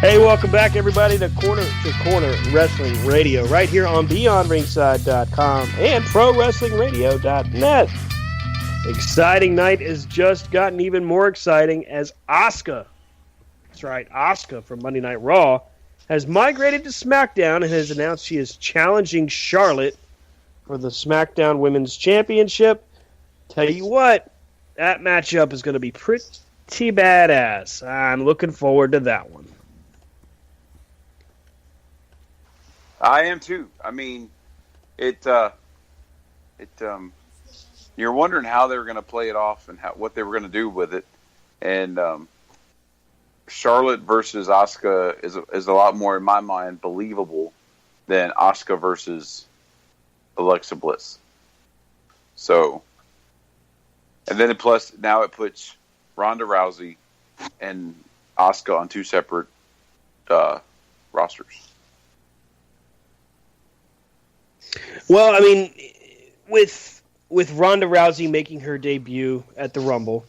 Hey, welcome back, everybody, to Corner to Corner Wrestling Radio, right here on BeyondRingside.com and ProWrestlingRadio.net. Exciting night has just gotten even more exciting as Asuka, that's right, Asuka from Monday Night Raw, has migrated to SmackDown and has announced she is challenging Charlotte for the SmackDown Women's Championship. Tell you what, that matchup is going to be pretty badass. I'm looking forward to that one. I am too. I mean, you're wondering how they were going to play it off and what they were going to do with it. And Charlotte versus Asuka is a lot more, in my mind, believable than Asuka versus Alexa Bliss. So, and then now it puts Ronda Rousey and Asuka on two separate rosters. Well, I mean, with Ronda Rousey making her debut at the Rumble,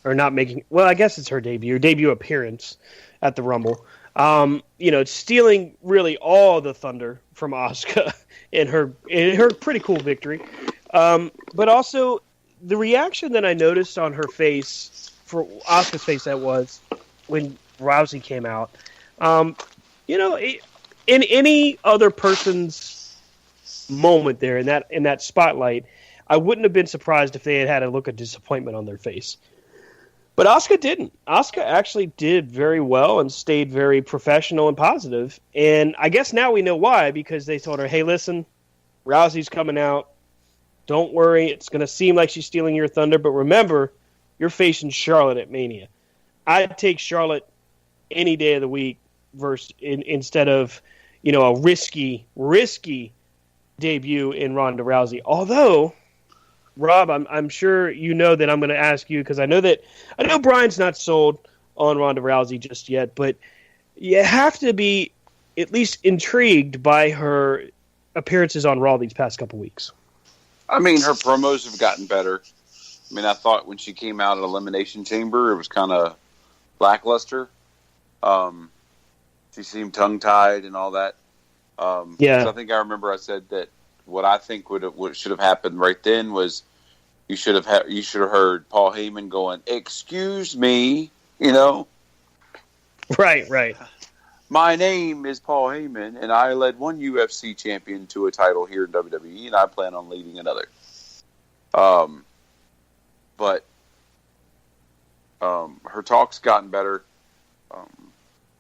or not making, well, I guess it's her debut appearance at the Rumble. It's stealing really all the thunder from Asuka in her pretty cool victory. But also the reaction that I noticed on her face, for Asuka's face, that was when Rousey came out. In any other person's moment there in that spotlight, I wouldn't have been surprised if they had a look of disappointment on their face. But Asuka didn't. Asuka actually did very well and stayed very professional and positive. And I guess now we know why, because they told her, hey, listen, Rousey's coming out. Don't worry. It's going to seem like she's stealing your thunder, but remember, you're facing Charlotte at Mania. I'd take Charlotte any day of the week instead of, a risky debut in Ronda Rousey. Although, Rob, I'm sure you know that I'm going to ask you, because I know Brian's not sold on Ronda Rousey just yet, but you have to be at least intrigued by her appearances on Raw these past couple weeks. I mean, her promos have gotten better. I mean, I thought when she came out at Elimination Chamber, it was kind of lackluster. She seemed tongue-tied and all that. Yeah. So I think I remember I said that what I think what should have happened right then was you should have heard Paul Heyman going, "Excuse me," Right. My name is Paul Heyman, and I led one UFC champion to a title here in WWE, and I plan on leading another. But her talk's gotten better.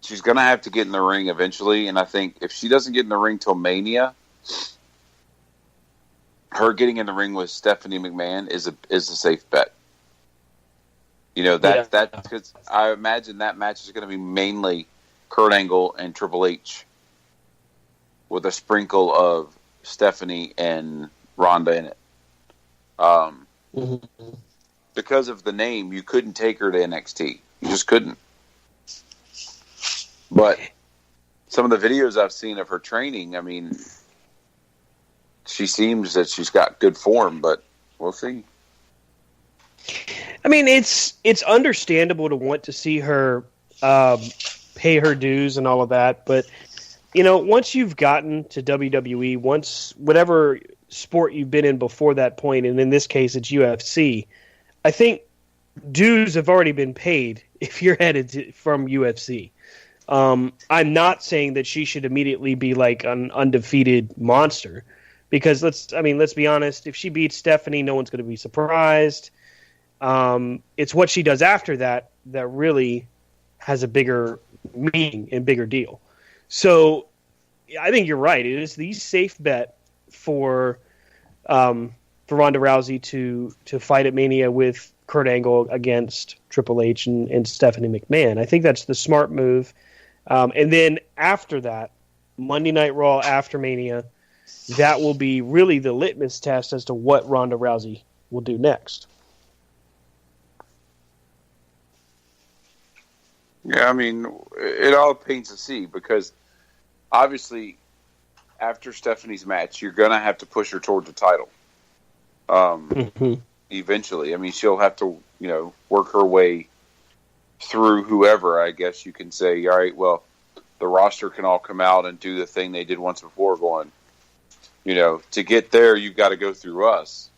She's going to have to get in the ring eventually, and I think if she doesn't get in the ring till Mania, her getting in the ring with Stephanie McMahon is a safe bet. Because I imagine that match is going to be mainly Kurt Angle and Triple H with a sprinkle of Stephanie and Ronda in it. Because of the name, you couldn't take her to NXT. You just couldn't. But some of the videos I've seen of her training, I mean, she seems that she's got good form, but we'll see. I mean, it's understandable to want to see her pay her dues and all of that, but once you've gotten to WWE, once whatever sport you've been in before that point, and in this case it's UFC, I think dues have already been paid if you're headed from UFC. I'm not saying that she should immediately be like an undefeated monster, because let's be honest, if she beats Stephanie, no one's going to be surprised. It's what she does after that really has a bigger meaning and bigger deal. So I think you're right. It is the safe bet for Ronda Rousey to fight at Mania with Kurt Angle against Triple H and Stephanie McMahon. I think that's the smart move. And then after that, Monday Night Raw after Mania, that will be really the litmus test as to what Ronda Rousey will do next. Yeah, I mean, it all paints to see, because obviously after Stephanie's match, you're going to have to push her toward the title. Eventually. I mean, she'll have to, work her way through whoever, I guess you can say. All right, well, the roster can all come out and do the thing they did once before, going, to get there, you've got to go through us.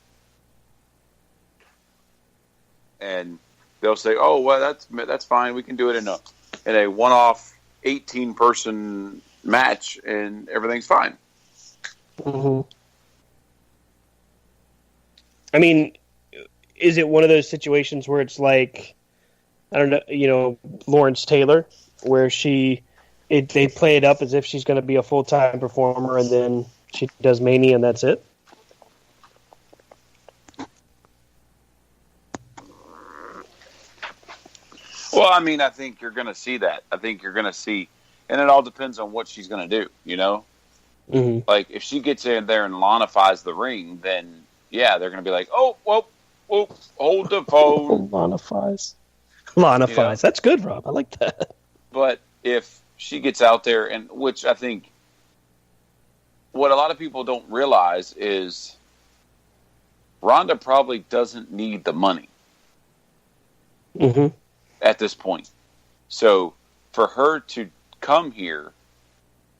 And they'll say, oh, well, that's fine. We can do it in a one-off 18-person match, and everything's fine. Mm-hmm. I mean, is it one of those situations where it's like, I don't know, Lawrence Taylor, where they play it up as if she's going to be a full-time performer, and then she does Mania and that's it? Well, I mean, I think you're going to see that. I think you're going to see, and it all depends on what she's going to do, Mm-hmm. Like, if she gets in there and Lana-fies the ring, then, yeah, they're going to be like, oh, whoa, hold the phone. Lana-fies. That's good, Rob. I like that. But if she gets out there, and which I think what a lot of people don't realize is Ronda probably doesn't need the money at this point. So for her to come here,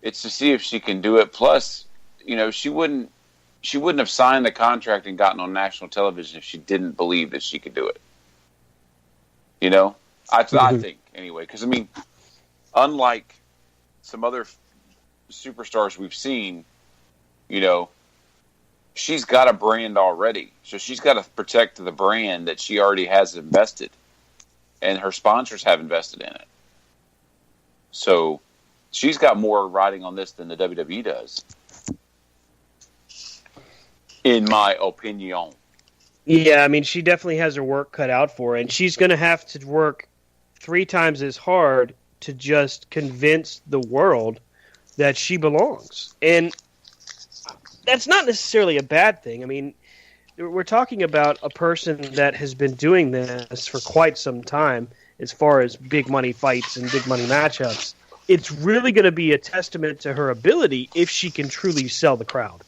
it's to see if she can do it. Plus, she wouldn't have signed the contract and gotten on national television if she didn't believe that she could do it. I think anyway, because I mean, unlike some other superstars we've seen, she's got a brand already, so she's got to protect the brand that she already has invested, and her sponsors have invested in it. So she's got more riding on this than the WWE does, in my opinion. Yeah, I mean, she definitely has her work cut out for her, and she's going to have to work 3 times as hard to just convince the world that she belongs. And that's not necessarily a bad thing. I mean, we're talking about a person that has been doing this for quite some time as far as big money fights and big money matchups. It's really going to be a testament to her ability if she can truly sell the crowd.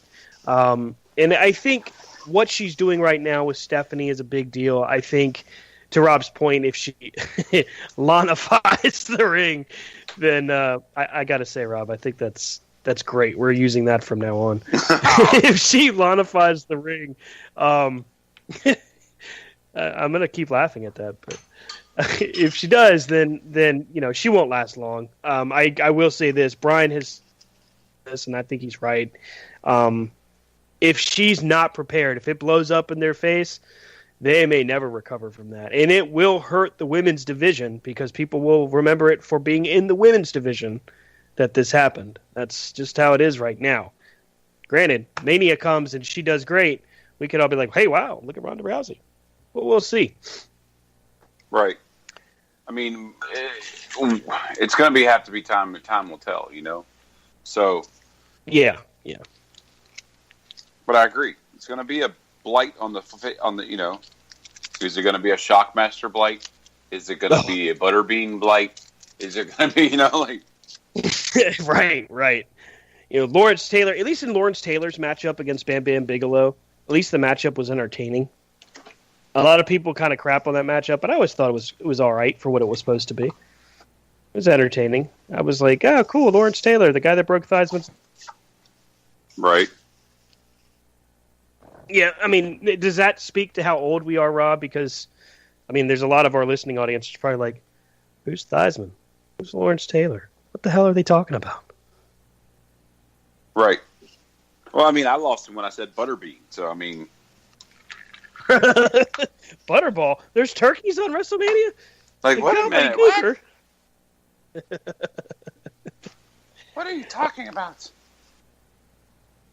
And I think what she's doing right now with Stephanie is a big deal. I think, to Rob's point, if she Lana-fies the ring, then I got to say, Rob, I think that's great. We're using that from now on. If she Lana-fies the ring, I'm going to keep laughing at that. But if she does, then she won't last long. I will say this. Brian has this, and I think he's right. If she's not prepared, if it blows up in their face, they may never recover from that. And it will hurt the women's division because people will remember it for being in the women's division that this happened. That's just how it is right now. Granted, Mania comes and she does great. We could all be like, hey, wow, look at Ronda Rousey. But we'll see. Right. I mean, it's going to have to be time. Time will tell, So. Yeah. But I agree. It's going to be a blight on the. Is it going to be a Shockmaster blight? Is it going to be a Butterbean blight? Is it going to be, Right. Lawrence Taylor, at least in Lawrence Taylor's matchup against Bam Bam Bigelow, at least the matchup was entertaining. A lot of people kind of crap on that matchup, but I always thought it was all right for what it was supposed to be. It was entertaining. I was like, oh, cool, Lawrence Taylor, the guy that broke Theismann's. Right. Yeah, I mean, does that speak to how old we are, Rob? Because, I mean, there's a lot of our listening audience that's probably like, who's Theismann? Who's Lawrence Taylor? What the hell are they talking about? Right. Well, I mean, I lost him when I said Butterbean, so, I mean... Butterball? There's turkeys on WrestleMania? Like, wait a minute, what? What are you talking about?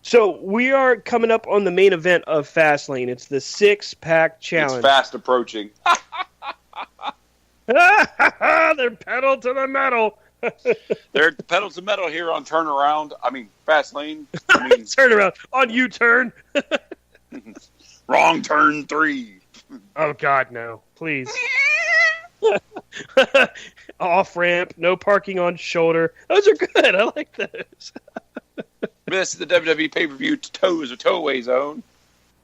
So we are coming up on the main event of Fastlane. It's the 6-pack challenge. It's fast approaching. They're pedal to the metal. They're pedal to metal here on Turnaround. I mean, Fastlane. Turn around. On U-turn. Wrong turn 3. Oh, God, no. Please. Off-ramp. No parking on shoulder. Those are good. I like those. This is the WWE pay-per-view Towaway Zone.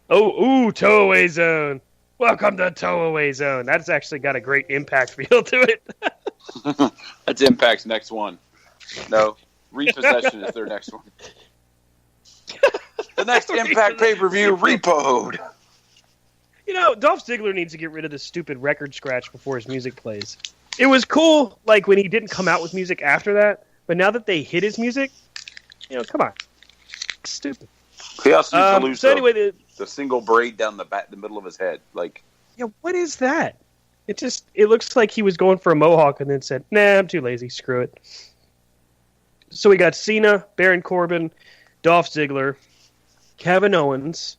Oh, Towaway Zone. Welcome to Towaway Zone. That's actually got a great Impact feel to it. That's Impact's next one. No, Repossession is their next one. The next Impact pay-per-view, Repoed. You know, Dolph Ziggler needs to get rid of this stupid record scratch before his music plays. It was cool, like, when he didn't come out with music after that, but now that they hit his music, you know, come on. Stupid. He also needs to lose anyway, the single braid down the middle of his head. Like, yeah, what is that? It looks like he was going for a mohawk and then said, nah, I'm too lazy, screw it. So we got Cena, Baron Corbin, Dolph Ziggler, Kevin Owens,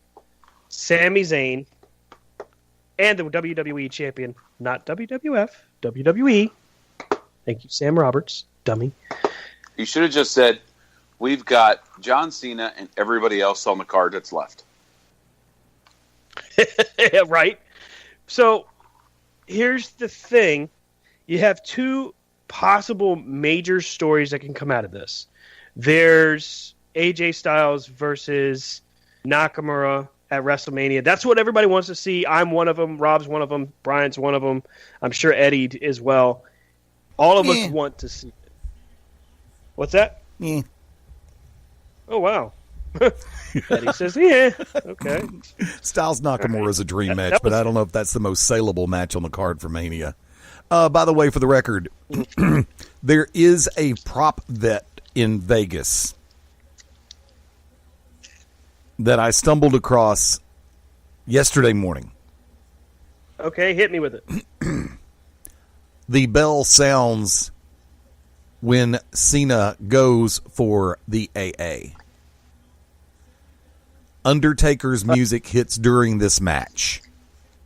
Sami Zayn, and the WWE champion, not WWF, WWE. Thank you, Sam Roberts, dummy. You should have just said, we've got John Cena and everybody else on the card that's left. Yeah, right. So here's the thing. You have two possible major stories that can come out of this. There's AJ Styles versus Nakamura at WrestleMania. That's what everybody wants to see. I'm one of them. Rob's one of them. Brian's one of them. I'm sure Eddie as well. All of us want to see it. What's that? Yeah. Oh, wow. Eddie says, yeah, okay. Styles Nakamura is a dream match, but I don't know if that's the most saleable match on the card for Mania. By the way, for the record, there is a prop bet in Vegas that I stumbled across yesterday morning. Okay, hit me with it. The bell sounds when Cena goes for the AA. Undertaker's music hits during this match.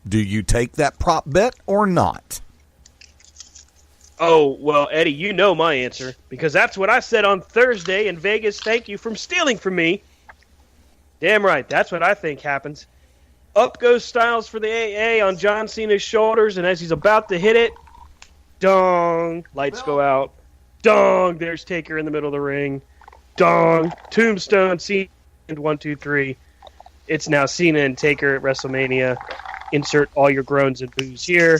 Do you take that prop bet or not? Oh, well, Eddie, you know my answer, because that's what I said on Thursday in Vegas. Thank you for stealing from me. Damn right, that's what I think happens. Up goes Styles for the AA on John Cena's shoulders, and as he's about to hit it, dong, lights go out. Dong, there's Taker in the middle of the ring. Dong, tombstone, Cena, 1, 2, 3. It's now Cena and Taker at WrestleMania. Insert all your groans and boos here.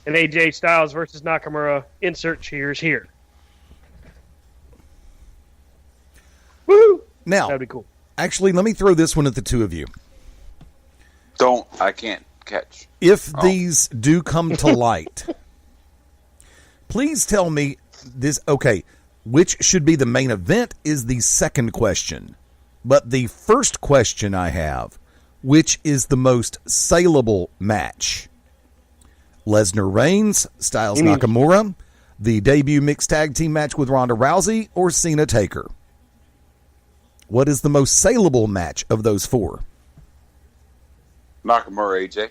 And AJ Styles versus Nakamura. Insert cheers here. Woo! Now, that'd be cool. Actually, let me throw this one at the two of you. I can't catch. If these do come to light, please tell me this. Okay, which should be the main event is the second question. But the first question I have, which is the most saleable match? Lesnar Reigns, Styles Nakamura, the debut mixed tag team match with Ronda Rousey, or Cena Taker? What is the most saleable match of those four? Nakamura, AJ.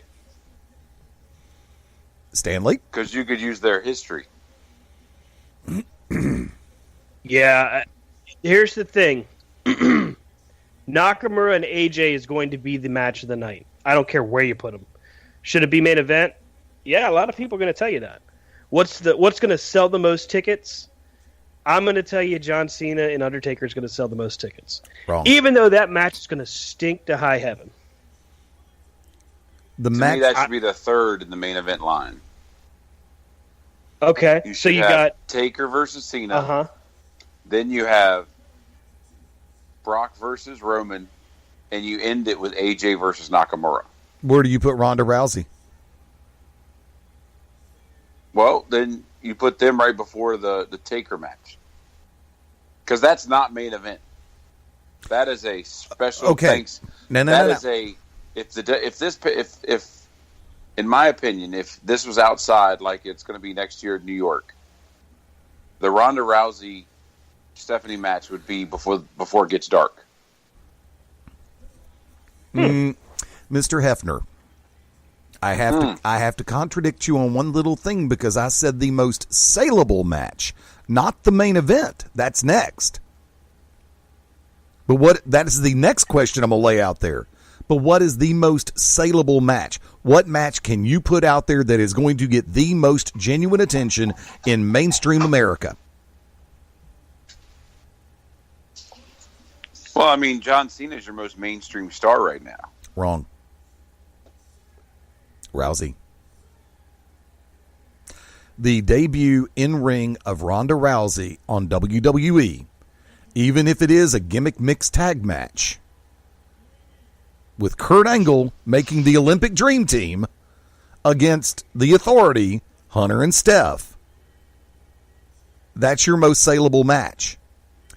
Stanley? Because you could use their history. Yeah, here's the thing. Nakamura and AJ is going to be the match of the night. I don't care where you put them. Should it be main event? Yeah, a lot of people are going to tell you that. What's going to sell the most tickets? I'm going to tell you John Cena and Undertaker is going to sell the most tickets. Wrong. Even though that match is going to stink to high heaven. To me, that should be the third in the main event line. Okay, so you got Taker versus Cena. Uh-huh. Then you have Brock versus Roman, and you end it with AJ versus Nakamura. Where do you put Ronda Rousey? Well, then you put them right before the Taker match, because that's not main event. That is a special thanks. No. If in my opinion, if this was outside like it's going to be next year in New York, the Ronda Rousey Stephanie match would be before it gets dark. Mr. Hefner, I have to contradict you on one little thing, because I said the most saleable match, not the main event. That's next. But that is the next question I'm going to lay out there. But what is the most saleable match? What match can you put out there that is going to get the most genuine attention in mainstream America? Well, I mean, John Cena is your most mainstream star right now. Wrong. Rousey. the debut in ring of Ronda Rousey on WWE, even if it is a gimmick mixed tag match, with Kurt Angle making the Olympic Dream Team against the Authority, Hunter and Steph. That's your most saleable match.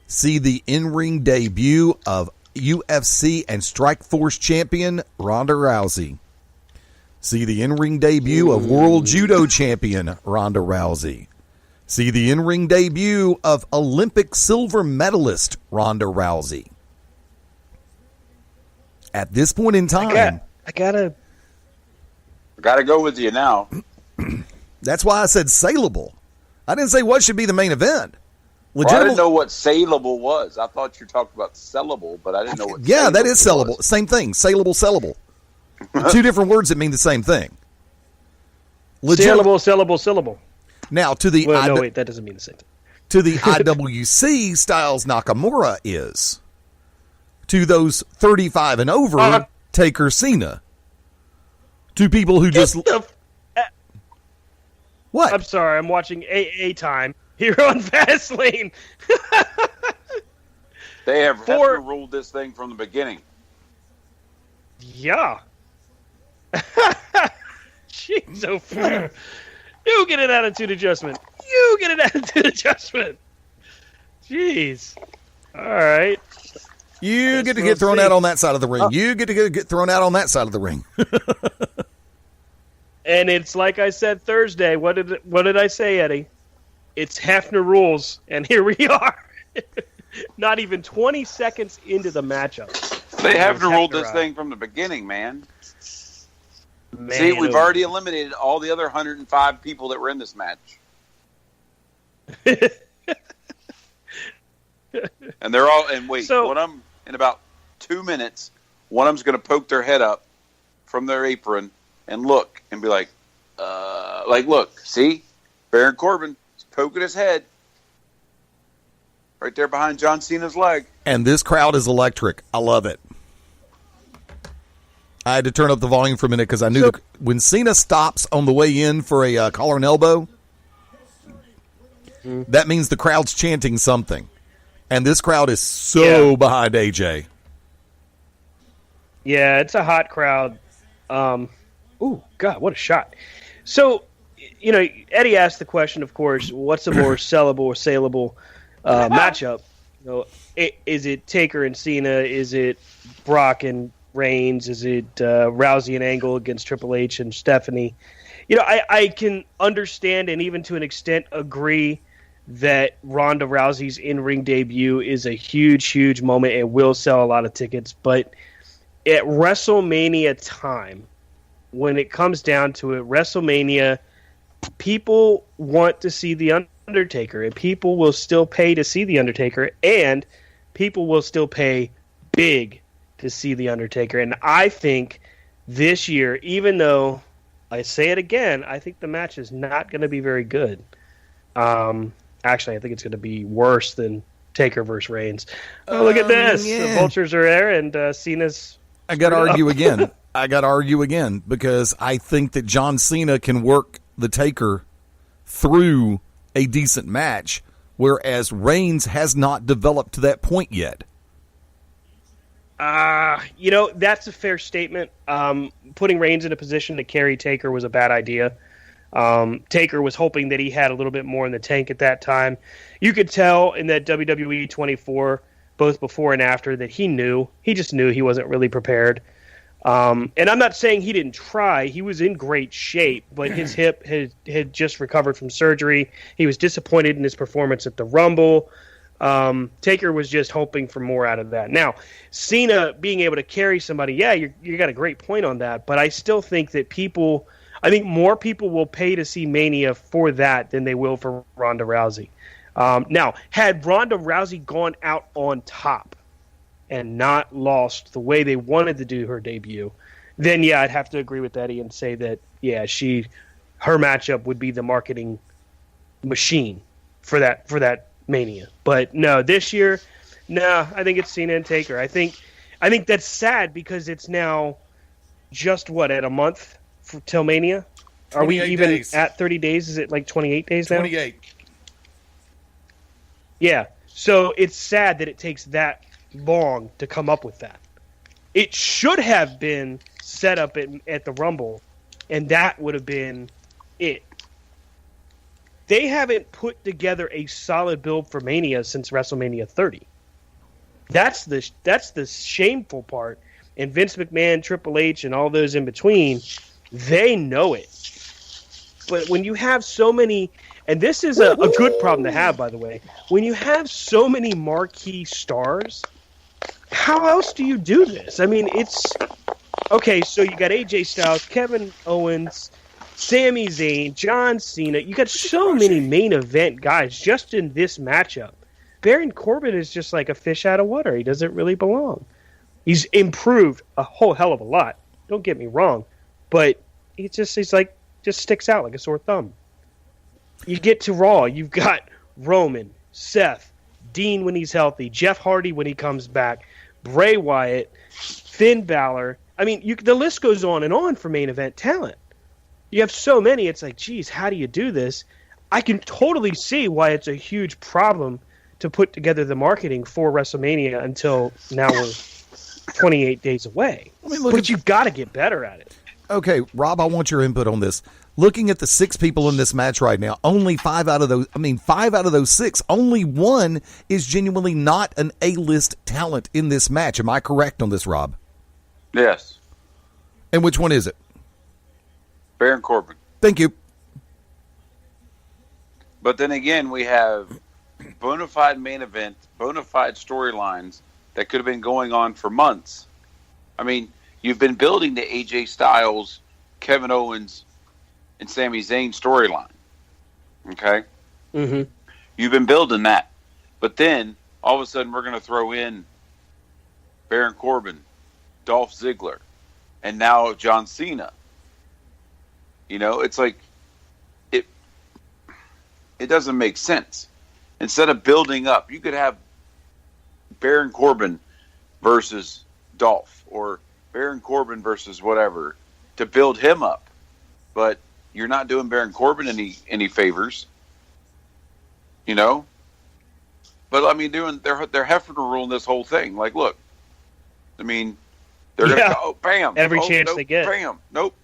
See the in-ring debut of UFC and Strikeforce champion Ronda Rousey. See the in-ring debut of World Judo champion Ronda Rousey. See the in-ring debut of Olympic silver medalist Ronda Rousey. At this point in time, I gotta go with you now. that's why I said saleable. I didn't say what should be the main event. Well, I didn't know what saleable was. I thought you were talking about sellable, but I didn't know what yeah, that is sellable. was. Same thing. Saleable, sellable. Two different words that mean the same thing. Sellable. Now, to the wait, that doesn't mean the same thing. To the IWC, Styles Nakamura is. To those 35 and over, Taker Cena. To people who just... What? I'm sorry, I'm watching AA Time here on Fastlane. They have ruled this thing from the beginning. Yeah. Jeez, you get an attitude adjustment. Jeez. All right. You get to get thrown out on that side of the ring. You get to get thrown out on that side of the ring. And it's like I said Thursday. What did I say, Eddie? It's Hefner rules, and here we are. Not even 20 seconds into the matchup. They have ruled this thing from the beginning, man. See, we've already eliminated all the other 105 people that were in this match. And they're all, and wait, one of them, in about 2 minutes, one of them's going to poke their head up from their apron and look and be like, look, see? Baron Corbin is poking his head right there behind John Cena's leg. And this crowd is electric. I love it. I had to turn up the volume for a minute because I knew when Cena stops on the way in for a collar and elbow, that means the crowd's chanting something. And this crowd is so behind AJ. Yeah, it's a hot crowd. Ooh, God, what a shot. So, Eddie asked the question, of course, what's a more sellable or saleable matchup? Is it Taker and Cena? Is it Brock and Reigns? Is it Rousey and Angle against Triple H and Stephanie? I can understand and even to an extent agree that Ronda Rousey's in-ring debut is a huge, huge moment and will sell a lot of tickets. But at WrestleMania time, when it comes down to it, WrestleMania, people want to see The Undertaker, and people will still pay to see The Undertaker, and people will still pay big to see The Undertaker. And I think this year, even though I say it again, I think the match is not going to be very good. Actually, I think it's going to be worse than Taker versus Reigns. Oh, look at this. Yeah. The Vultures are there, and Cena's... I got to argue again. Because I think that John Cena can work the Taker through a decent match, whereas Reigns has not developed to that point yet. That's a fair statement. Putting Reigns in a position to carry Taker was a bad idea. Taker was hoping that he had a little bit more in the tank at that time. You could tell in that WWE 24, both before and after, that he just knew he wasn't really prepared. And I'm not saying he didn't try. He was in great shape, but his hip had just recovered from surgery. He was disappointed in his performance at the Rumble. Taker was just hoping for more out of that. Now, Cena being able to carry somebody, you got a great point on that, but I still think that I think more people will pay to see Mania for that than they will for Ronda Rousey. Now, had Ronda Rousey gone out on top and not lost the way they wanted to do her debut, then I'd have to agree with Eddie and say that her matchup would be the marketing machine for that Mania. But no, this year, I think it's Cena and Taker. I think that's sad because it's now just at a month till Mania. Are we 28 even days. at 30 days? Is it like 28 days now? 28. Yeah. So it's sad that it takes that long to come up with that. It should have been set up at the Rumble, and that would have been it. They haven't put together a solid build for Mania since WrestleMania 30. That's the shameful part. And Vince McMahon, Triple H, and all those in between, they know it. But when you have so many, and this is a good problem to have, by the way, when you have so many marquee stars, how else do you do this? I mean, it's okay. So you got AJ Styles, Kevin Owens, Sami Zayn, John Cena. You got so many main event guys just in this matchup. Baron Corbin is just like a fish out of water. He doesn't really belong. He's improved a whole hell of a lot. Don't get me wrong, but he's like just sticks out like a sore thumb. You get to Raw, you've got Roman, Seth, Dean when he's healthy, Jeff Hardy when he comes back, Bray Wyatt, Finn Balor. I mean, the list goes on and on for main event talent. You have so many, it's like, geez, how do you do this? I can totally see why it's a huge problem to put together the marketing for WrestleMania until now we're 28 days away. I mean, but you've got to get better at it. Okay, Rob, I want your input on this. Looking at the 6 people in this match right now, only 5 out of those 6, only one is genuinely not an A-list talent in this match. Am I correct on this, Rob? Yes. And which one is it? Baron Corbin. Thank you. But then again, we have bona fide main event, bona fide storylines that could have been going on for months. I mean, you've been building the AJ Styles, Kevin Owens, and Sami Zayn storyline. Okay? Mm-hmm. You've been building that. But then, all of a sudden, we're going to throw in Baron Corbin, Dolph Ziggler, and now John Cena. You know, it's like, it doesn't make sense. Instead of building up, you could have Baron Corbin versus Dolph, or Baron Corbin versus whatever, to build him up. But you're not doing Baron Corbin any favors, you know. But I mean, they're Hefner ruling this whole thing. Like, look, I mean, they're gonna go, bam, every chance they get, bam, nope.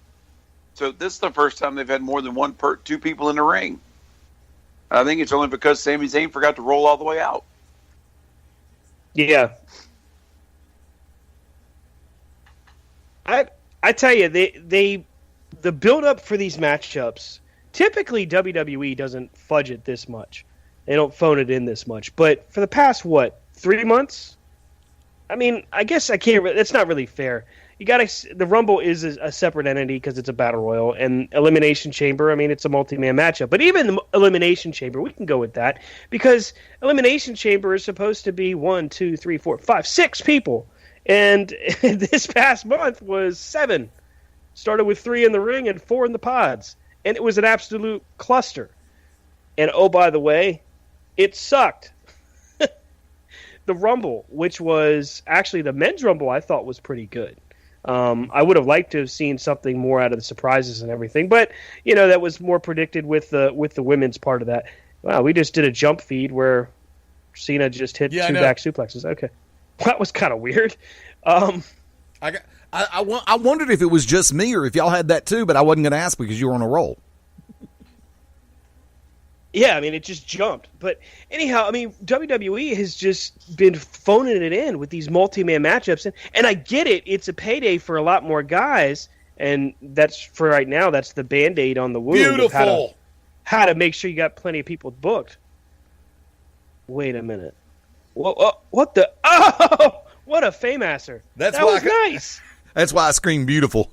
So this is the first time they've had more than two people in the ring. I think it's only because Sami Zayn forgot to roll all the way out. Yeah. I tell you, the build up for these matchups, typically WWE doesn't fudge it this much. They don't phone it in this much. But for the past 3 months? I mean, I guess I can't. That's not really fair. The Rumble is a separate entity because it's a battle royal, and Elimination Chamber. I mean, it's a multi-man matchup. But even the Elimination Chamber, we can go with that because Elimination Chamber is supposed to be 1, 2, 3, 4, 5, 6 people, and this past month was 7. Started with 3 in the ring and 4 in the pods, and it was an absolute cluster. And oh, by the way, it sucked. The Rumble, which was actually the men's Rumble, I thought was pretty good. I would have liked to have seen something more out of the surprises and everything, but that was more predicted with the women's part of that. Wow, we just did a jump feed where Cena just hit 2 back suplexes. Okay, that was kind of weird. I wondered if it was just me or if y'all had that too, but I wasn't going to ask because you were on a roll. Yeah, I mean, it just jumped. But anyhow, I mean, WWE has just been phoning it in with these multi-man matchups. And I get it. It's a payday for a lot more guys. And that's, for right now, that's the Band-Aid on the wound. Beautiful. Of how to make sure you got plenty of people booked. Wait a minute. What the? Oh! What a Fame-asser. That was nice. That's why I screamed beautiful.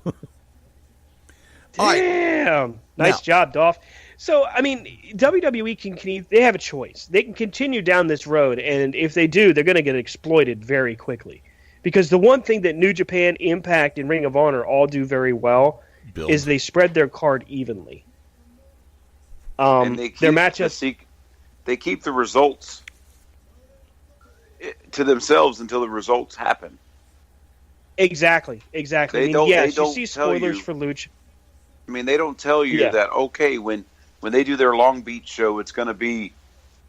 Damn. Nice job, Dolph. So, I mean, WWE they have a choice. They can continue down this road, and if they do, they're going to get exploited very quickly. Because the one thing that New Japan, Impact, and Ring of Honor all do very well is they spread their card evenly. And their matchups, they keep the results to themselves until the results happen. Exactly. I mean, yes, you see spoilers for Lucha. I mean, they don't tell you that, okay, when they do their Long Beach show, it's going to be,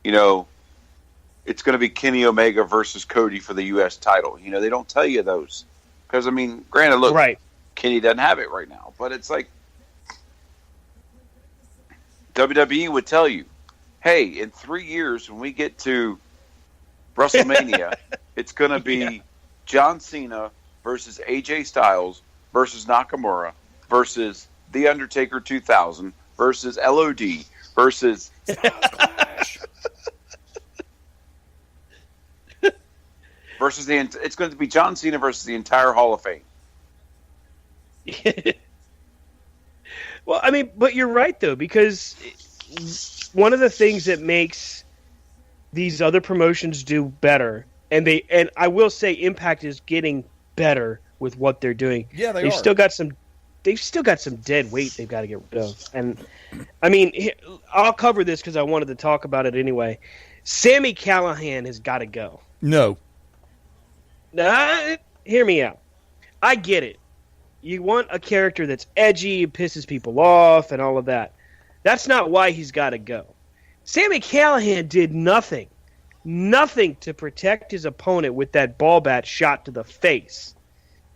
it's going to be Kenny Omega versus Cody for the U.S. title. They don't tell you those. Because, I mean, granted, look, Kenny doesn't have it right now. But it's like WWE would tell you, hey, in 3 years when we get to WrestleMania, it's going to be John Cena versus AJ Styles versus Nakamura versus The Undertaker 2000 versus LOD versus versus it's going to be John Cena versus the entire Hall of Fame. Well, I mean, but you're right though, because one of the things that makes these other promotions do better, and I will say Impact is getting better with what they're doing. Yeah, they've still got some dead weight they've got to get rid of. And I mean, I'll cover this because I wanted to talk about it anyway. Sami Callihan has got to go. No. Hear me out. I get it. You want a character that's edgy and pisses people off and all of that. That's not why he's got to go. Sami Callihan did nothing to protect his opponent with that ball bat shot to the face.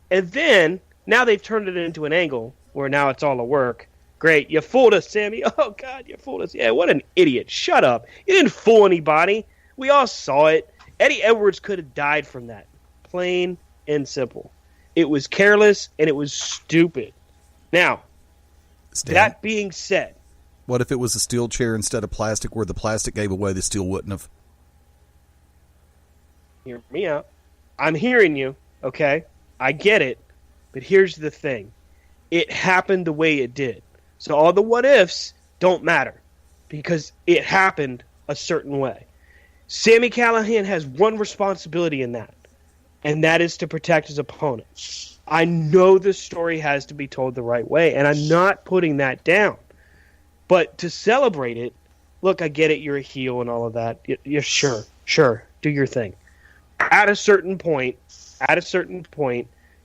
And then, now they've turned it into an angle where now it's all a work. Great, you fooled us, Sammy. Oh, God, you fooled us. Yeah, what an idiot. Shut up. You didn't fool anybody. We all saw it. Eddie Edwards could have died from that. Plain and simple. It was careless, and it was stupid. Now, that being said. What if it was a steel chair instead of plastic, where the plastic gave away, the steel wouldn't have? Hear me out. I'm hearing you, okay? I get it. But here's the thing. It happened the way it did. So all the what-ifs don't matter, because it happened a certain way. Sami Callihan has one responsibility in that, and that is to protect his opponent. I know the story has to be told the right way, and I'm not putting that down. But to celebrate it, look, I get it, you're a heel and all of that. You're sure, do your thing. At a certain point,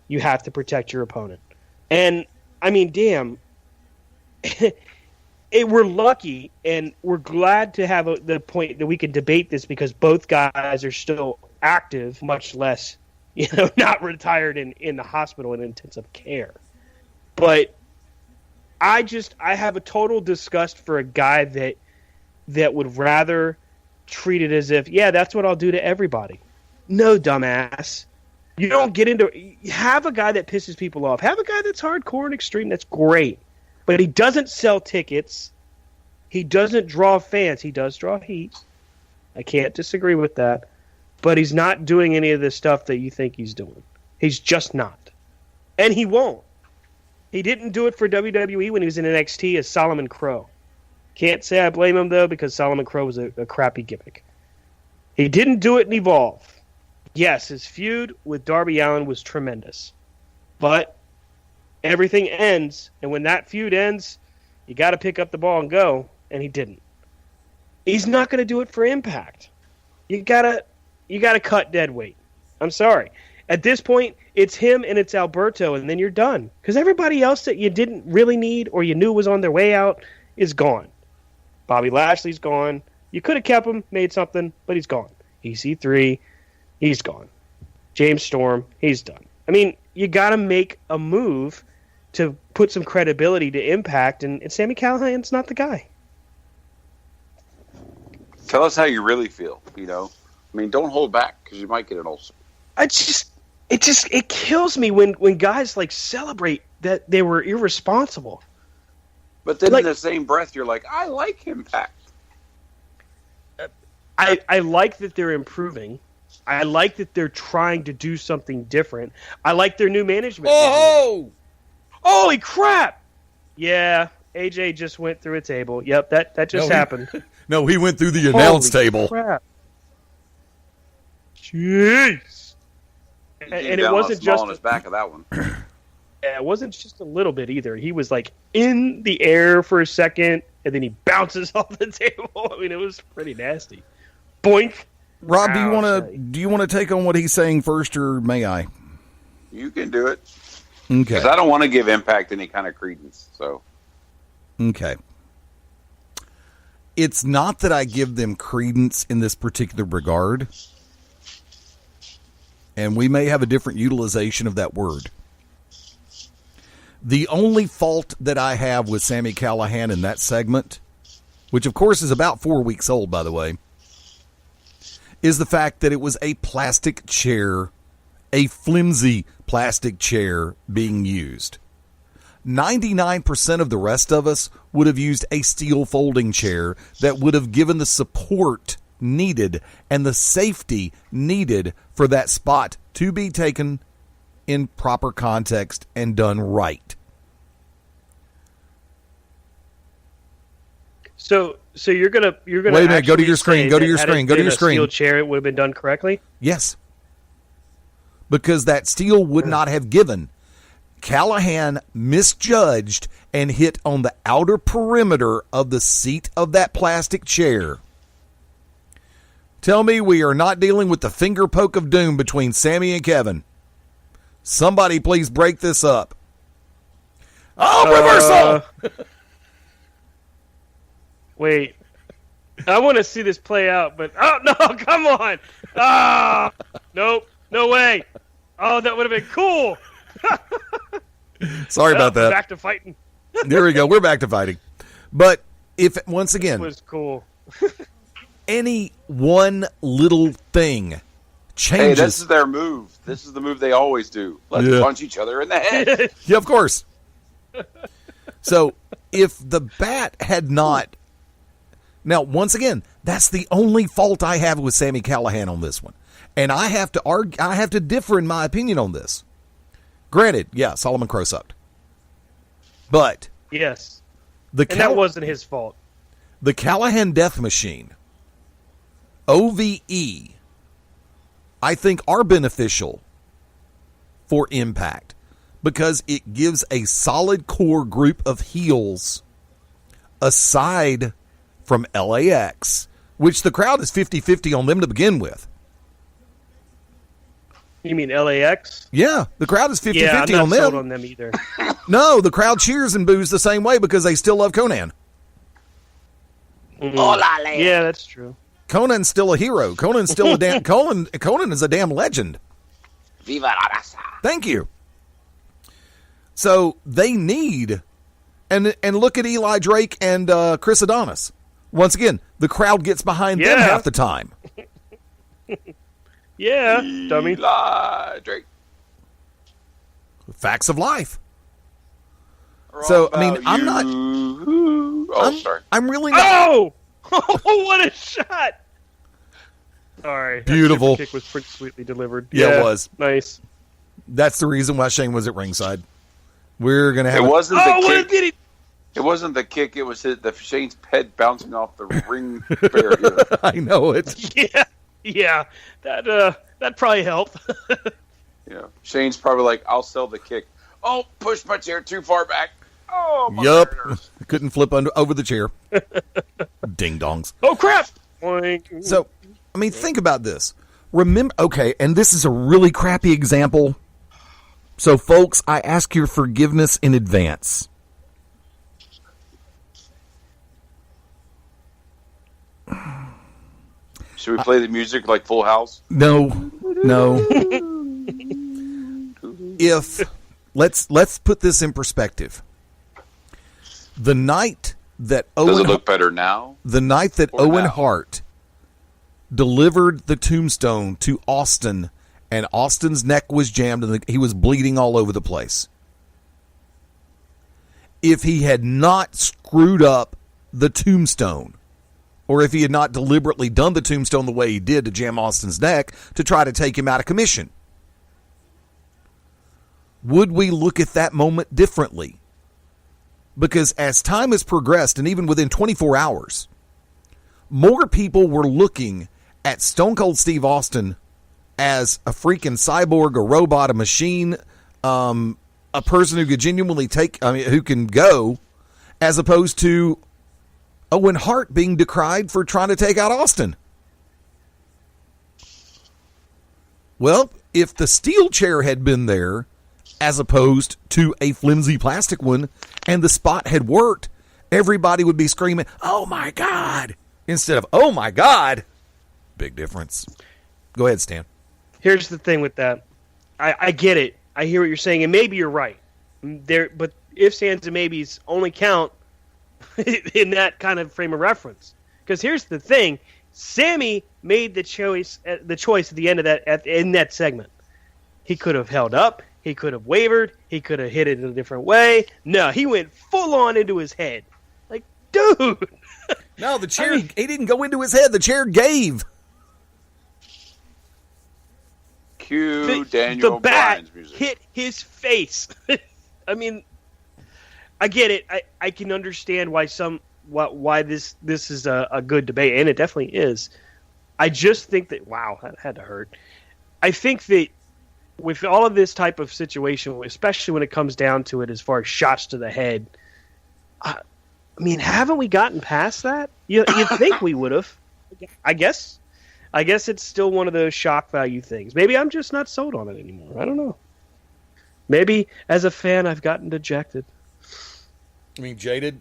you have to protect your opponent. And, I mean, damn, we're lucky, and we're glad to have the point that we can debate this because both guys are still active, much less, not retired in the hospital in intensive care. But I have a total disgust for a guy that would rather treat it as if, yeah, that's what I'll do to everybody. No, dumbass. You don't get into... Have a guy that pisses people off. Have a guy that's hardcore and extreme. That's great. But he doesn't sell tickets. He doesn't draw fans. He does draw heat. I can't disagree with that. But he's not doing any of the stuff that you think he's doing. He's just not. And he won't. He didn't do it for WWE when he was in NXT as Solomon Crow. Can't say I blame him, though, because Solomon Crow was a crappy gimmick. He didn't do it in Evolve. Yes, his feud with Darby Allin was tremendous. But everything ends, and when that feud ends, you got to pick up the ball and go, and he didn't. He's not going to do it for Impact. You gotta cut dead weight. I'm sorry. At this point, it's him and it's Alberto, and then you're done. Because everybody else that you didn't really need or you knew was on their way out is gone. Bobby Lashley's gone. You could have kept him, made something, but he's gone. EC3, he's gone. James Storm, he's done. I mean, you got to make a move to put some credibility to Impact, and Sami Callihan's not the guy. Tell us how you really feel, I mean, don't hold back, because you might get an ulcer. It kills me when guys celebrate that they were irresponsible. But then in the same breath, you're like, I like Impact. I like that they're improving. I like that they're trying to do something different. I like their new management. Oh! Holy crap! Yeah, AJ just went through a table. Yep, that just happened. No, he went through the announce table. Crap. Jeez. And it wasn't just on his back of that one. Yeah, it wasn't just a little bit either. He was in the air for a second, and then he bounces off the table. I mean, it was pretty nasty. Boink. Rob, do you want to take on what he's saying first, or may I? You can do it. Okay. Because I don't want to give Impact any kind of credence. So Okay. It's not that I give them credence in this particular regard, and we may have a different utilization of that word. The only fault that I have with Sami Callihan in that segment, which of course is about 4 weeks old, by the way, is the fact that it was a plastic chair, a flimsy plastic chair being used. 99% of the rest of us would have used a steel folding chair that would have given the support needed and the safety needed for that spot to be taken in proper context and done right. So you're gonna wait a minute. Go to your screen. Go to your screen. Go to your screen. Steel chair, it would have been done correctly. Yes, because that steel would not have given. Callahan misjudged and hit on the outer perimeter of the seat of that plastic chair. Tell me we are not dealing with the finger poke of doom between Sammy and Kevin. Somebody please break this up. Oh, reversal! Wait. I want to see this play out, but... Oh, no, come on! Ah! Nope, no way! Oh, that would have been cool! Sorry about that. Back to fighting. There we go. We're back to fighting. But if, once again... It was cool. Any one little thing changes... Hey, this is their move. This is the move they always do. Let's punch each other in the head. Yeah, of course. So, if the bat had not... Now, once again, that's the only fault I have with Sami Callihan on this one. And I have to argue, I have to differ in my opinion on this. Granted, yeah, Solomon Crow sucked. But... Yes. And that wasn't his fault. The Callahan Death Machine, OVE, I think are beneficial for Impact because it gives a solid core group of heels aside from LAX, which the crowd is 50-50 on them to begin with. You mean LAX? Yeah, the crowd is 50-50 I'm on not them. sold on them either. No, the crowd cheers and boos the same way because they still love Conan. Mm-hmm. Yeah, that's true. Conan's still a hero. Conan's still a damn... Conan is a damn legend. Viva la raza. Thank you. So they need... And look at Eli Drake and Chris Adonis. Once again, the crowd gets behind them half the time. Yeah, dummy. Eli Drake. Facts of life. So, I mean, I'm not... sorry. I'm really not... Oh! What a shot! Sorry. Beautiful. That super kick was pretty sweetly delivered. Yeah, it was. Nice. That's the reason why Shane was at ringside. We're going to have... It wasn't the what kick. did he... It wasn't the kick. It was the Shane's head bouncing off the ring barrier. I know it. Yeah. That probably helped. Yeah. Shane's probably like, I'll sell the kick. Oh, push my chair too far back. Oh, my Yup. goodness. Couldn't flip over the chair. Ding dongs. Oh, crap! Boink. So, I mean, think about this. Remember, okay, and this is a really crappy example. So, folks, I ask your forgiveness in advance. Should we play the music like Full House? No. If let's put this in perspective. The night that Does it look better now? The night that Or Owen now? Hart delivered the tombstone to Austin, and Austin's neck was jammed and he was bleeding all over the place. If he had not screwed up the tombstone, or if he had not deliberately done the tombstone the way he did to jam Austin's neck to try to take him out of commission, would we look at that moment differently? Because as time has progressed, and even within 24 hours, more people were looking at Stone Cold Steve Austin as a freaking cyborg, a robot, a machine, a person who could genuinely who can go, as opposed to Owen Hart being decried for trying to take out Austin. Well, if the steel chair had been there, as opposed to a flimsy plastic one, and the spot had worked, everybody would be screaming, "Oh my God," instead of "Oh my God." Big difference. Go ahead, Stan. Here's the thing with that. I get it. I hear what you're saying, and maybe you're right. But ifs, ands, and maybes only count in that kind of frame of reference. Because here's the thing: Sammy made the choice at the end of that in that segment. He could have held up. He could have wavered. He could have hit it in a different way. No, he went full on into his head. Like, dude. No, the chair. He didn't go into his head. The chair gave. Cue Daniel the bat Bryan's music. hit his face. I mean, I get it. I can understand why this is a good debate, and it definitely is. I just think that that had to hurt. I think that with all of this type of situation, especially when it comes down to it, as far as shots to the head, I mean, haven't we gotten past that? You think we would have? I guess it's still one of those shock value things. Maybe I'm just not sold on it anymore. I don't know. Maybe as a fan, I've gotten dejected. I mean, jaded?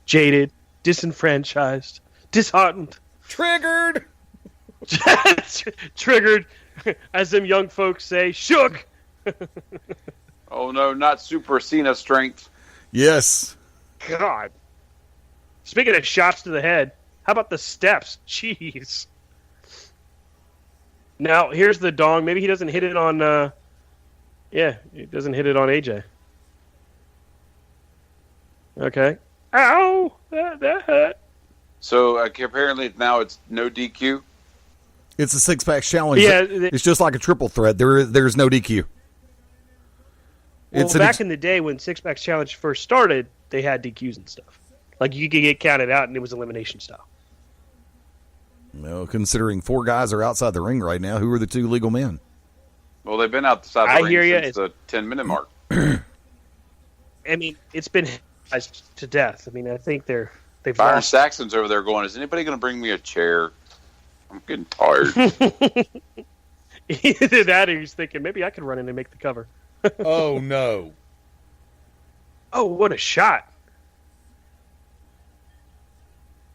Jaded, disenfranchised, disheartened. Triggered! Triggered, as them young folks say, shook. Oh, no, not Super Cena strength. Yes. God. Speaking of shots to the head, how about the steps? Jeez. Now, here's the dong. Maybe he doesn't hit it on... he doesn't hit it on AJ. Okay. Ow! That hurt. So, apparently now it's no DQ? It's a six-pack challenge. Yeah, it's just like a triple threat. There's no DQ. Well, back in the day when Six Packs Challenge first started, they had DQs and stuff. Like, you could get counted out, and it was elimination style. Well, considering 4 guys are outside the ring right now, who are the 2 legal men? Well, they've been outside the ring since the 10-minute mark. I mean, it's been to death. I mean, I think they've Byron lost. Saxon's over there going, is anybody going to bring me a chair? I'm getting tired. Either that or he's thinking, maybe I could run in and make the cover. Oh, no. Oh, what a shot.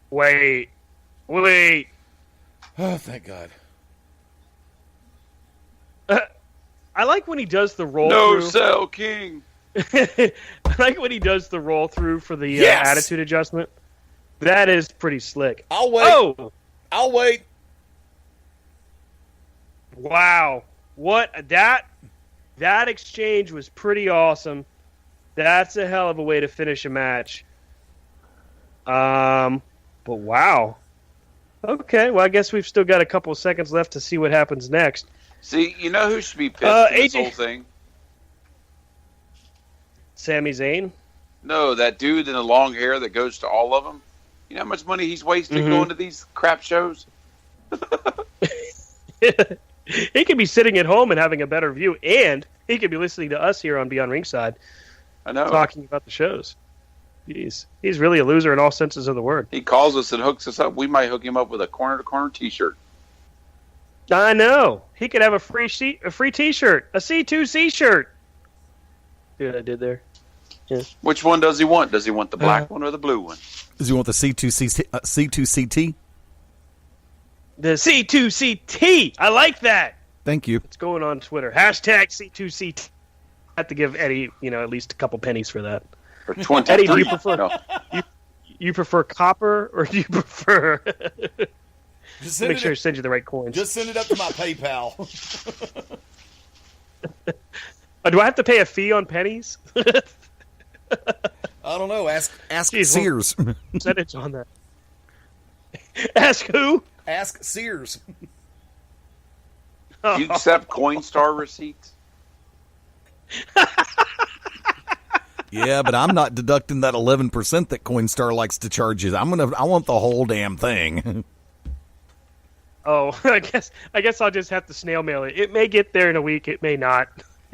Wait. Oh, thank God. I like when he does the roll No through. Cell King. I like when he does the roll through for the attitude adjustment. That is pretty slick. I'll wait. Oh! I'll wait. Wow. What? That exchange was pretty awesome. That's a hell of a way to finish a match. But wow. Okay, well, I guess we've still got a couple of seconds left to see what happens next. See, you know who should be pissed in this AJ whole thing? Sami Zayn? No, that dude in the long hair that goes to all of them. You know how much money he's wasting going to these crap shows? He could be sitting at home and having a better view, and he could be listening to us here on Beyond Ringside I know. talking about the shows. He's really a loser in all senses of the word. He calls us and hooks us up. We might hook him up with a corner-to-corner T-shirt. I know. He could have a free T-shirt, a C2C shirt. See what I did there? Yeah. Which one does he want? Does he want the black one or the blue one? Does he want the C2CT? The C2CT. I like that. Thank you. It's going on Twitter. Hashtag C2CT. I have to give Eddie, at least a couple pennies for that. Or 20? Eddie, do you prefer No. you prefer copper or do you prefer? Just Make sure to send you the right coins. Just send it up to my PayPal. Do I have to pay a fee on pennies? I don't know. Ask Jeez, Sears. Percentage on that. Ask who? Ask Sears. Do you accept Coinstar receipts? Yeah, but I'm not deducting that 11% that Coinstar likes to charge you. I want the whole damn thing. Oh, I guess I'll just have to snail mail it. It may get there in a week. It may not.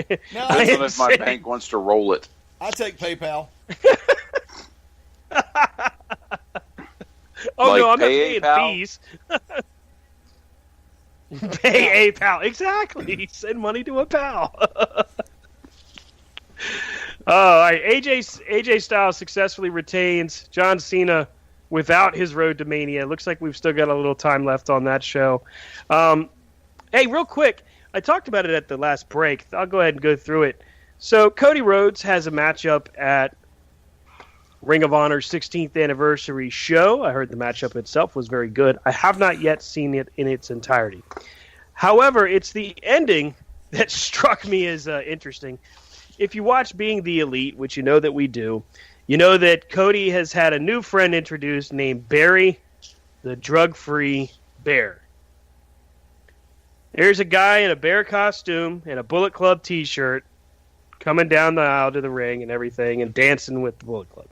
No, Depends on if my bank wants to roll it. I take PayPal. Oh, Like no, I'm not pay paying PayPal? fees. Pay a pal. Exactly. Send money to a pal. All right, AJ Styles successfully retains John Cena without his road to Mania. Looks like we've still got a little time left on that show. Hey, real quick, I talked about it at the last break. I'll go ahead and go through it. So Cody Rhodes has a matchup at Ring of Honor's 16th anniversary show. I heard the matchup itself was very good. I have not yet seen it in its entirety. However, it's the ending that struck me as interesting. If you watch Being the Elite, which you know that we do, you know that Cody has had a new friend introduced named Barry, the drug-free bear. There's a guy in a bear costume and a Bullet Club t-shirt coming down the aisle to the ring and everything and dancing with the Bullet Club.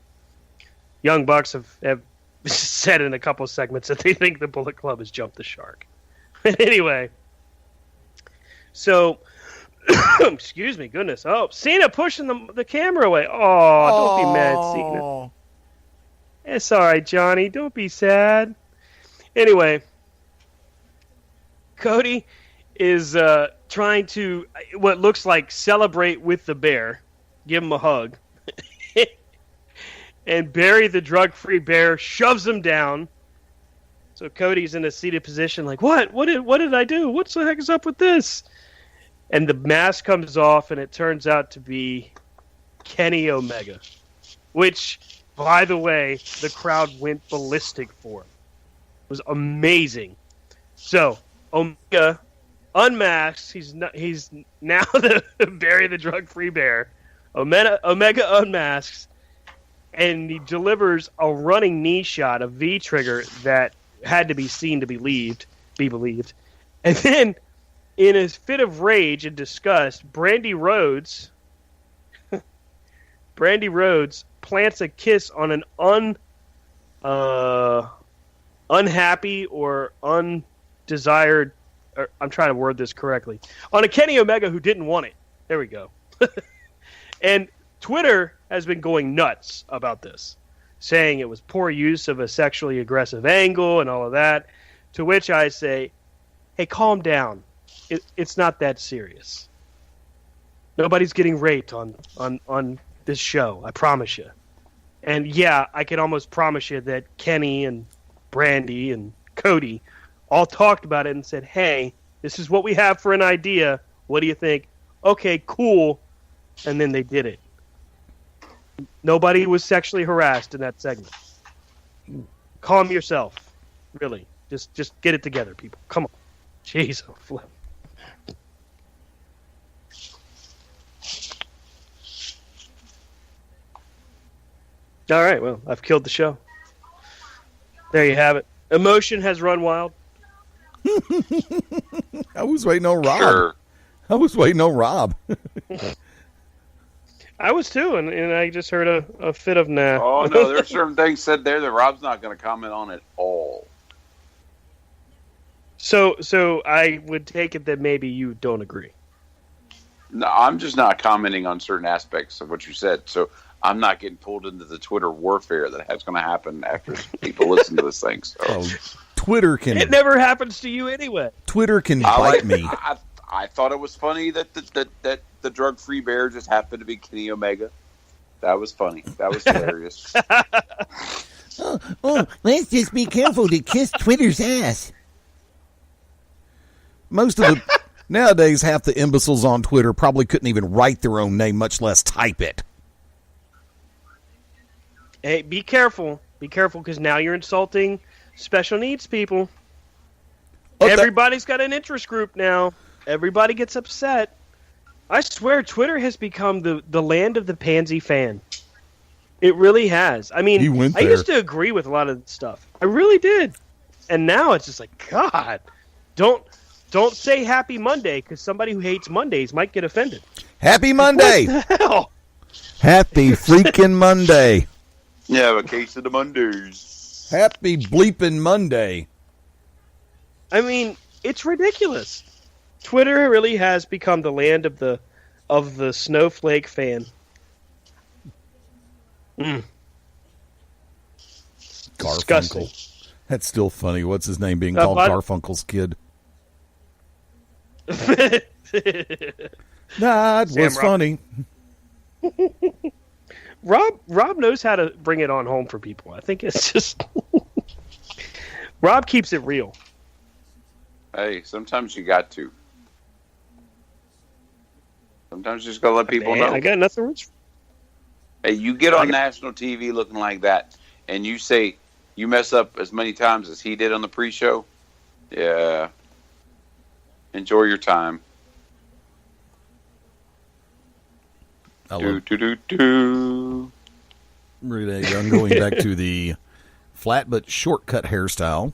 Young Bucks have said in a couple of segments that they think the Bullet Club has jumped the shark. Anyway, so... excuse me, goodness. Oh, Cena pushing the camera away. Oh, don't be mad, Cena. It's all right, Johnny. Don't be sad. Anyway, Cody is trying to, what looks like, celebrate with the bear. Give him a hug. And Barry, the drug-free bear, shoves him down. So Cody's in a seated position like, what? What did I do? What the heck is up with this? And the mask comes off, and it turns out to be Kenny Omega. Which, by the way, the crowd went ballistic for. It was amazing. So, Omega unmasks. He's now the Barry the Drug-Free Bear. Omega unmasks, and he delivers a running knee shot, a V-trigger that had to be seen to be believed. And then... in a fit of rage and disgust, Brandy Rhodes plants a kiss on an unhappy or undesired. Or, I'm trying to word this correctly. On a Kenny Omega who didn't want it. There we go. And Twitter has been going nuts about this, saying it was poor use of a sexually aggressive angle and all of that. To which I say, hey, calm down. It's not that serious. Nobody's getting raped on this show, I promise you. And yeah, I can almost promise you that Kenny and Brandy and Cody all talked about it and said, hey, this is what we have for an idea. What do you think? Okay, cool. And then they did it. Nobody was sexually harassed in that segment. Calm yourself. Really. Just get it together, people. Come on. Jeez, oh, flip. All right, well, I've killed the show. There you have it. Emotion has run wild. I was waiting on Rob. Sure. I was waiting on Rob. I was too, and I just heard a fit of nah. Oh, no, there's certain things said there that Rob's not going to comment on at all. So I would take it that maybe you don't agree. No, I'm just not commenting on certain aspects of what you said. So I'm not getting pulled into the Twitter warfare that's going to happen after people listen to this thing. So. Oh, Twitter can... It never happens to you anyway. Twitter can bite me. I thought it was funny that the drug-free bear just happened to be Kenny Omega. That was funny. That was hilarious. Let's just be careful to kiss Twitter's ass. Most of the... Nowadays, half the imbeciles on Twitter probably couldn't even write their own name, much less type it. Hey, be careful. Be careful, because now you're insulting special needs people. Everybody's got an interest group now. Everybody gets upset. I swear, Twitter has become the land of the pansy fan. It really has. I mean, I used to agree with a lot of stuff. I really did. And now it's just like, God, don't say Happy Monday, because somebody who hates Mondays might get offended. Happy Monday! What the hell? Happy freaking Monday. Yeah, a case of the Mondays. Happy bleeping Monday. I mean, it's ridiculous. Twitter really has become the land of the snowflake fan. Garfunkel. Disgusting. That's still funny. What's his name being called Garfunkel's kid? That was funny. Rob knows how to bring it on home for people. I think it's just Rob keeps it real. Hey, sometimes you got to. Sometimes you just gotta let people know. I got nothing. Hey, you get on national TV looking like that, and you say you mess up as many times as he did on the pre-show. Yeah. Enjoy your time. Do. Renee Young going back to the flat but shortcut hairstyle.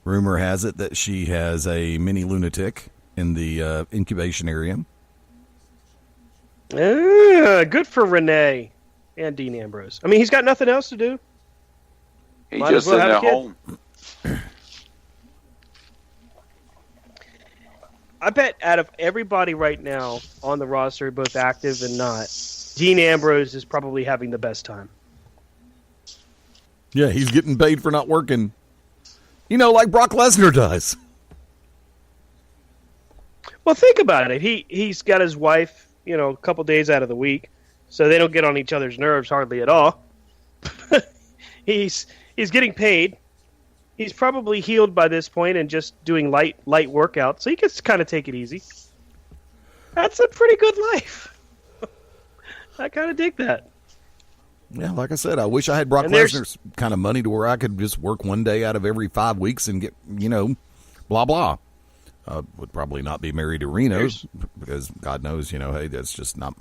Rumor has it that she has a mini lunatic in the incubation area. Good for Renee and Dean Ambrose. I mean, he's got nothing else to do. He just sitting at home. I bet out of everybody right now on the roster, both active and not, Dean Ambrose is probably having the best time. Yeah, he's getting paid for not working. You know, like Brock Lesnar does. Well, think about it. He's got his wife, a couple days out of the week, so they don't get on each other's nerves hardly at all. He's getting paid. He's probably healed by this point and just doing light workouts, so he can kind of take it easy. That's a pretty good life. I kind of dig that. Yeah, like I said, I wish I had Brock Lesnar's kind of money to where I could just work one day out of every 5 weeks and get, blah, blah. Would probably not be married to Reno's because God knows, hey, that's just not.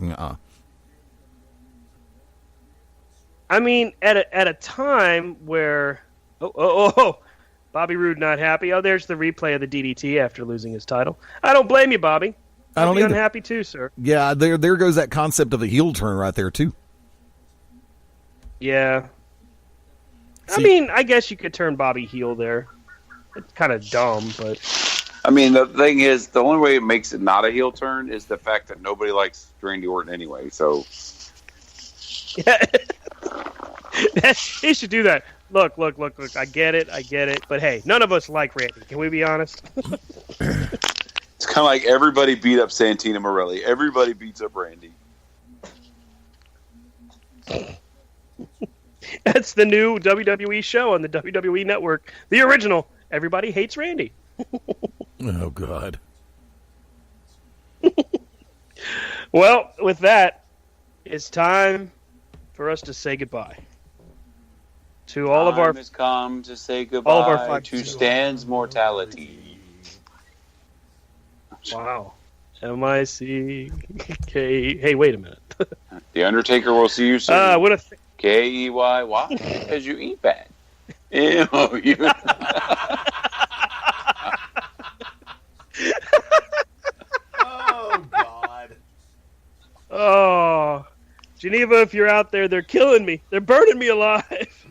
I mean, at a time where, Bobby Roode not happy. Oh, there's the replay of the DDT after losing his title. I don't blame you, Bobby. I don't be unhappy too, sir. Yeah, there goes that concept of a heel turn right there too. Yeah. I mean, I guess you could turn Bobby heel there. It's kind of dumb, but. I mean, the thing is, the only way it makes it not a heel turn is the fact that nobody likes Randy Orton anyway, so. Yeah. He should do that. Look. I get it. But hey, none of us like Randy. Can we be honest? It's kind of like everybody beat up Santino Morelli. Everybody beats up Randy. That's the new WWE show on the WWE Network. The original. Everybody hates Randy. Oh, God. Well, with that, it's time for us to say goodbye. To all of our... Time has come to say goodbye all of our to Stan's mortality. Wow. M-I-C-K... Hey, wait a minute. The Undertaker will see you soon. What a... K-E-Y-Y, because you eat bad. M-O-U. Oh, God. Oh, Geneva, if you're out there, they're killing me. They're burning me alive.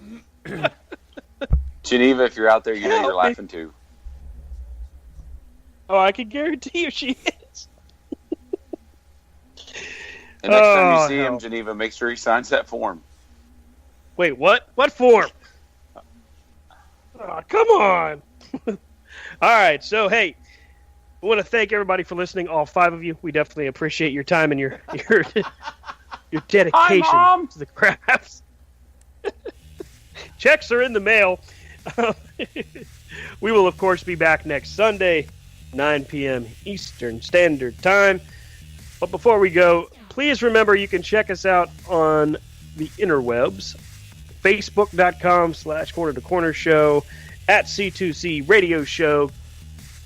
Geneva, if you're out there, you know you're laughing too. Oh, I can guarantee you she is. The next time you see him, Geneva, make sure he signs that form. Wait, what? What form? Oh, come on. All right, so, hey, I want to thank everybody for listening, all 5 of you. We definitely appreciate your time and your dedication to the crafts. Checks are in the mail. We will, of course, be back next Sunday, 9 p.m. Eastern Standard Time. But before we go, please remember you can check us out on the interwebs, facebook.com/Corner to Corner Show, at C2C Radio Show,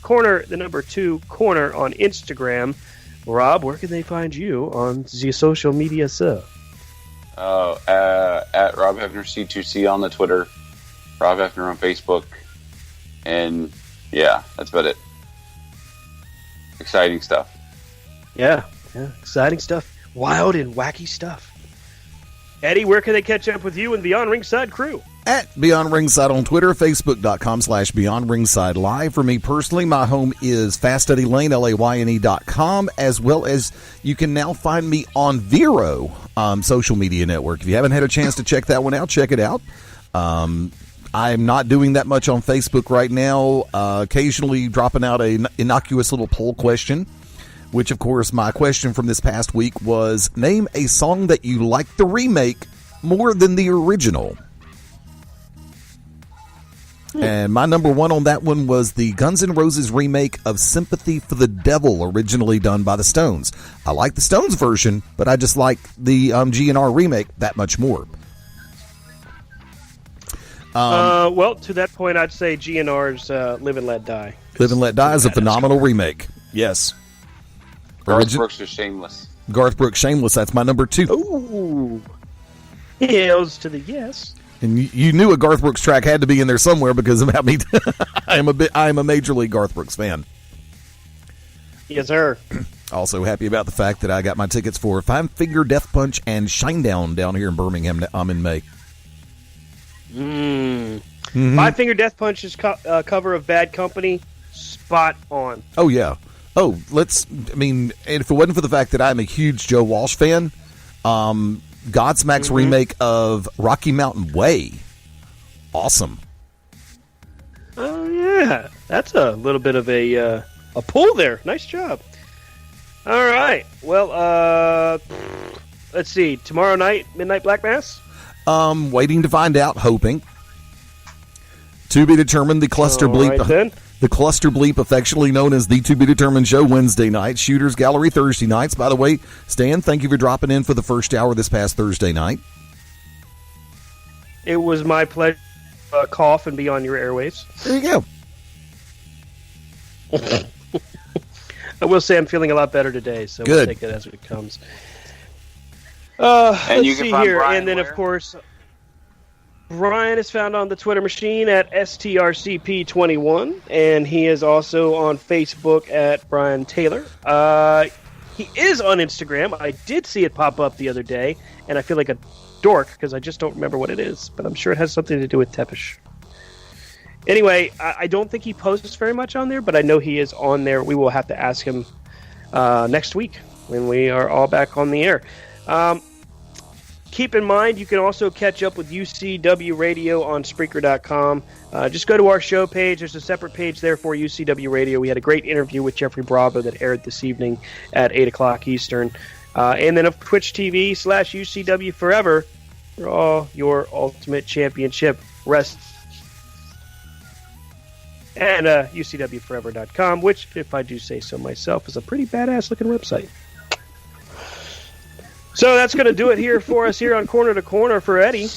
Corner, the number 2, Corner on Instagram. Rob, where can they find you on the social media, sir? At Rob Hefner C2C on the Twitter, Rob Hefner on Facebook, and yeah, that's about it. Exciting stuff. Yeah, exciting stuff. Wild and wacky stuff. Eddie, where can they catch up with you and Beyond Ringside crew? At Beyond Ringside on Twitter, Facebook.com/Beyond Ringside Live. For me personally, my home is FastEddieLane, LAYNE.com, as well as you can now find me on Vero social media network. If you haven't had a chance to check that one out, check it out. I'm not doing that much on Facebook right now, occasionally dropping out an innocuous little poll question Which, of course, my question from this past week was, name a song that you like the remake more than the original. And my number one on that one was the Guns N' Roses remake of Sympathy for the Devil, originally done by the Stones. I like the Stones version, but I just like the GNR remake that much more. Well, to that point, I'd say GNR's Live and Let Die. Live and Let Die is a phenomenal remake. Yes. Garth Brooks is Shameless. Garth Brooks, Shameless. That's my number 2. Ooh. Hails to the yes. And you knew a Garth Brooks track had to be in there somewhere because of how me. I am a major league Garth Brooks fan. Yes, sir. Also happy about the fact that I got my tickets for Five Finger Death Punch and Shinedown down here in Birmingham. I'm in May. Five Finger Death Punch's cover of Bad Company, spot on. Oh yeah. Oh, and if it wasn't for the fact that I'm a huge Joe Walsh fan, Godsmack's remake of Rocky Mountain Way, awesome. Oh yeah, that's a little bit of a pull there. Nice job. All right. Well, let's see. Tomorrow night, Midnight Black Mass. Waiting to find out. Hoping. To be determined. The Cluster Bleep. Right, then. The Cluster Bleep, affectionately known as the To Be Determined Show, Wednesday night. Shooters Gallery Thursday nights. By the way, Stan, thank you for dropping in for the first hour this past Thursday night. It was my pleasure to cough and be on your airwaves. There you go. I will say I'm feeling a lot better today, so Good. we'll take it as it comes. Let's you can see find here. Brian and then, where? of course, Brian is found on the Twitter machine at STRCP21, and he is also on Facebook at Brian Taylor. He is on Instagram. I did see it pop up the other day, and I feel like a dork because I just don't remember what it is, but I'm sure it has something to do with Tepish. Anyway, I don't think he posts very much on there, but I know he is on there. We will have to ask him next week when we are all back on the air. Keep in mind, you can also catch up with UCW Radio on Spreaker.com. Just go to our show page. There's a separate page there for UCW Radio. We had a great interview with Jeffrey Bravo that aired this evening at 8 o'clock Eastern. And then of Twitch TV/UCW Forever for all your Ultimate Championship wrestling. And UCWForever.com, which, if I do say so myself, is a pretty badass looking website. So that's going to do it here for us here on Corner to Corner for Eddie.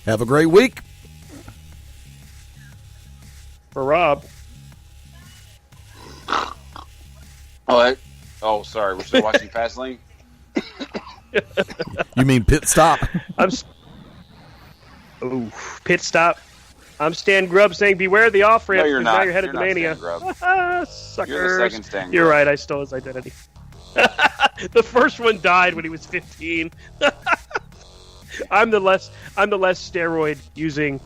Have a great week. For Rob. Oh, sorry. We're still watching Fastlane? You mean Pit Stop? Pit Stop. I'm Stan Grubb saying beware the off-ramp. No, you're not. Now you're headed You're to not Mania. Stan Suckers. You're the second Stan You're Grubb. right. I stole his identity. The first one died when he was 15. I'm the less steroid using,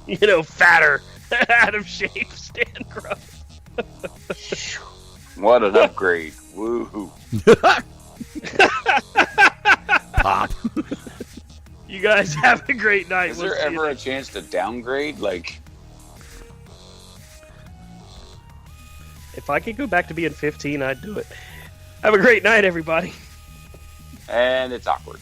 fatter, out of shape Stan Grubb. What an upgrade. Woohoo. Pop. You guys have a great night. Is there ever a chance to downgrade? If I could go back to being 15, I'd do it. Have a great night, everybody. And it's awkward.